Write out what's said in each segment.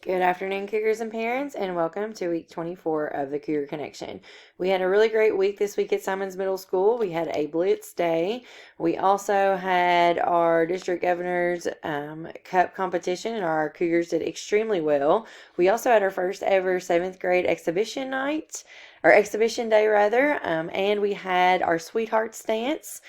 Good afternoon, Cougars and parents, and welcome to week 24 of the Cougar Connection. We had a really great week this week at Simons Middle School. We had a Blitz Day. We also had our district governor's cup competition, and our Cougars did extremely well. We also had our first ever 7th grade exhibition night, or exhibition day rather, and we had our Sweethearts dance.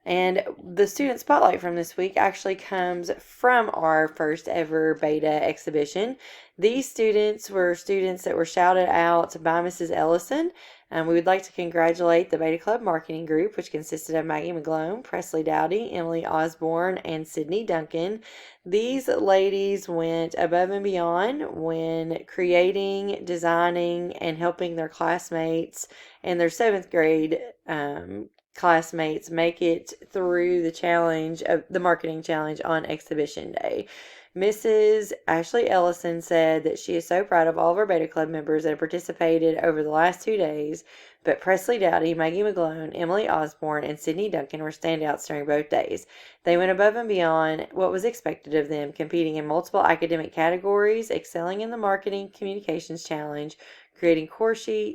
And the student spotlight from this week actually comes from our first ever beta exhibition. These students were students that were shouted out by Mrs. Ellison. We would like to congratulate the Beta Club Marketing Group, which consisted of Maggie McGlone, Presley Dowdy, Emily Osborne, and Sydney Duncan. These ladies went above and beyond when creating, designing, and helping their classmates and their 7th grade classmates make it through the challenge of the marketing challenge on exhibition day. Mrs. Ashley Ellison said that she is so proud of all of our Beta Club members that have participated over the last 2 days, but Presley Dowdy, Maggie McGlone, Emily Osborne, and Sydney Duncan were standouts during both days. They went above and beyond what was expected of them, competing in multiple academic categories, excelling in the marketing communications challenge, creating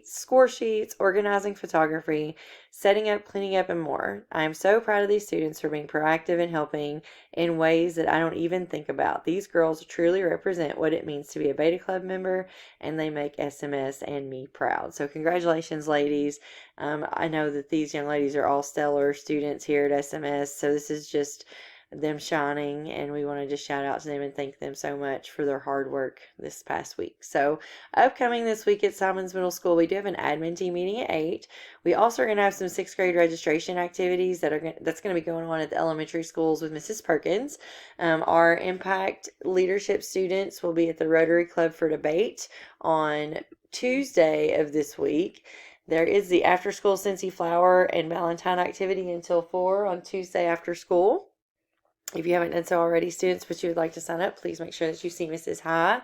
score sheets, organizing photography, setting up, cleaning up, and more. I am so proud of these students for being proactive and helping in ways that I don't even think about. These girls truly represent what it means to be a Beta Club member, and they make SMS and me proud. So congratulations, ladies. I know that these young ladies are all stellar students here at SMS, so this is just them shining, and we want to just shout out to them and thank them so much for their hard work this past week. So upcoming this week at Simons Middle School, we do have an admin team meeting at 8. We also are going to have some 6th grade registration activities that's going to be going on at the elementary schools with Mrs. Perkins. Our impact leadership students will be at the Rotary Club for debate on Tuesday of this week. There is the after school Scentsy Flower and Valentine activity until 4 on Tuesday after school. If you haven't done so already, students, but you would like to sign up, please make sure that you see Mrs. High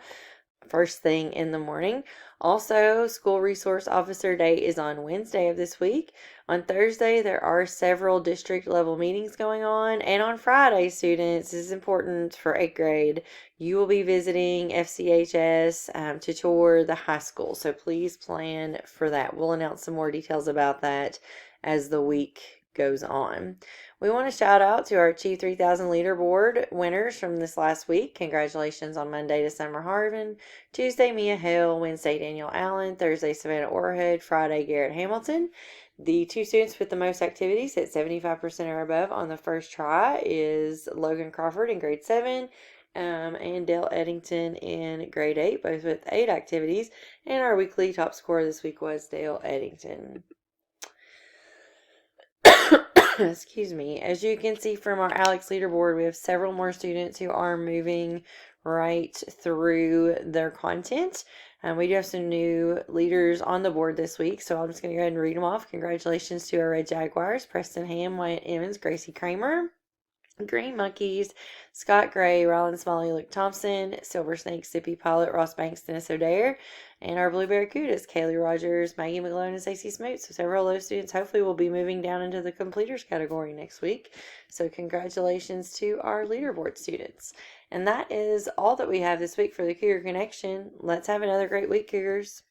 first thing in the morning. Also, School Resource Officer Day is on Wednesday of this week. On Thursday, there are several district level meetings going on. And on Friday, students, this is important for 8th grade, you will be visiting FCHS to tour the high school. So please plan for that. We'll announce some more details about that as the week goes on. We want to shout out to our Chief 3000 leaderboard winners from this last week. Congratulations on Monday to Summer Harvin, Tuesday Mia Hill, Wednesday Daniel Allen, Thursday Savannah Orhood, Friday Garrett Hamilton. The 2 students with the most activities at 75% or above on the first try is Logan Crawford in grade 7 and Dale Eddington in grade 8, both with 8 activities. And our weekly top scorer this week was Dale Eddington. Excuse me. As you can see from our Alex leaderboard, we have several more students who are moving right through their content. We do have some new leaders on the board this week, so I'm just going to go ahead and read them off. Congratulations to our Red Jaguars, Preston Ham, Wyatt Emmons, Gracie Kramer. Green Monkeys, Scott Gray, Ryland Smalley, Luke Thompson, Silver Snake, Sippy Pilot, Ross Banks, Dennis O'Dare, and our Blue Barracudas, Kaylee Rogers, Maggie McGlone, and Stacey Smoot. So several of those students hopefully will be moving down into the completers category next week. So congratulations to our leaderboard students. And that is all that we have this week for the Cougar Connection. Let's have another great week, Cougars.